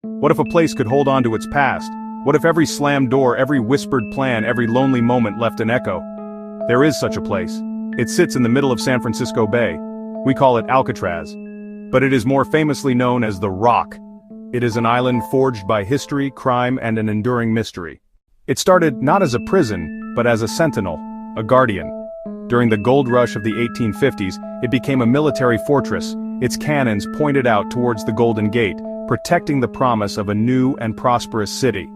What if a place could hold on to its past? What if every slammed door, every whispered plan, every lonely moment left an echo? There is such a place. It sits in the middle of San Francisco Bay. We call it Alcatraz. But it is more famously known as the Rock. It is an island forged by history, crime, and an enduring mystery. It started not as a prison, but as a sentinel, a guardian. During the gold rush of the 1850s, it became a military fortress, its cannons pointed out towards the Golden Gate, protecting the promise of a new and prosperous city.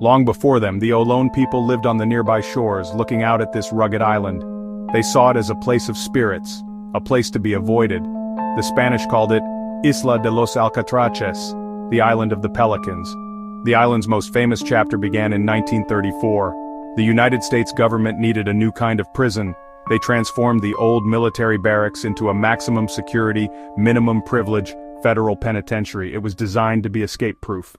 Long before them, the Olón people lived on the nearby shores, looking out at this rugged island. They saw it as a place of spirits, a place to be avoided. The Spanish called it Isla de los Alcatraces, the Island of the Pelicans. The island's most famous chapter began in 1934. The United States government needed a new kind of prison. They transformed the old military barracks into a maximum security, minimum privilege, federal penitentiary. It was designed to be escape-proof.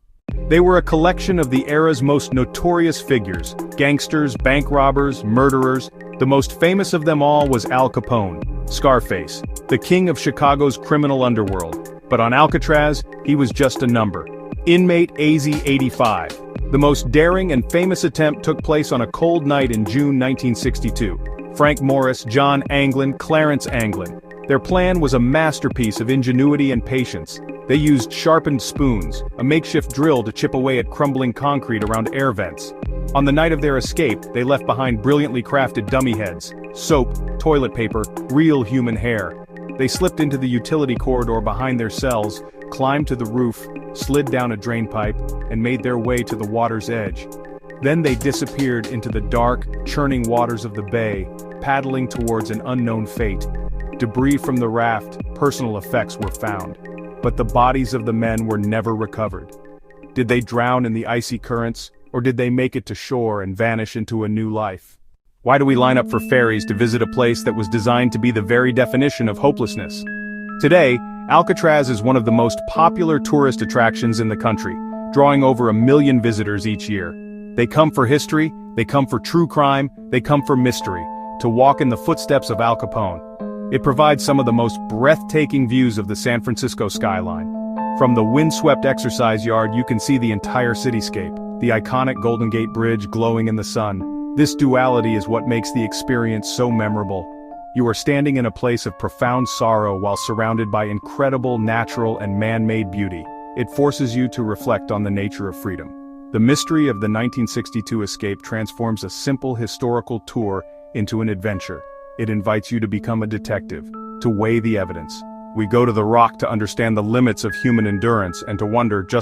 They were a collection of the era's most notorious figures: gangsters, bank robbers, murderers. The most famous of them all was Al Capone, Scarface, the king of Chicago's criminal underworld. But on Alcatraz, he was just a number. Inmate AZ-85. The most daring and famous attempt took place on a cold night in June 1962. Frank Morris, John Anglin, Clarence Anglin. Their plan was a masterpiece of ingenuity and patience. They used sharpened spoons, a makeshift drill to chip away at crumbling concrete around air vents. On the night of their escape, they left behind brilliantly crafted dummy heads, soap, toilet paper, real human hair. They slipped into the utility corridor behind their cells, climbed to the roof, slid down a drain pipe, and made their way to the water's edge. Then they disappeared into the dark, churning waters of the bay, paddling towards an unknown fate. Debris from the raft, personal effects were found. But the bodies of the men were never recovered. Did they drown in the icy currents, or did they make it to shore and vanish into a new life? Why do we line up for ferries to visit a place that was designed to be the very definition of hopelessness? Today, Alcatraz is one of the most popular tourist attractions in the country, drawing over 1 million visitors each year. They come for history, they come for true crime, they come for mystery, to walk in the footsteps of Al Capone. It provides some of the most breathtaking views of the San Francisco skyline. From the windswept exercise yard, you can see the entire cityscape, the iconic Golden Gate Bridge glowing in the sun. This duality is what makes the experience so memorable. You are standing in a place of profound sorrow while surrounded by incredible natural and man-made beauty. It forces you to reflect on the nature of freedom. The mystery of the 1962 escape transforms a simple historical tour into an adventure. It invites you to become a detective, to weigh the evidence. We go to the Rock to understand the limits of human endurance and to wonder just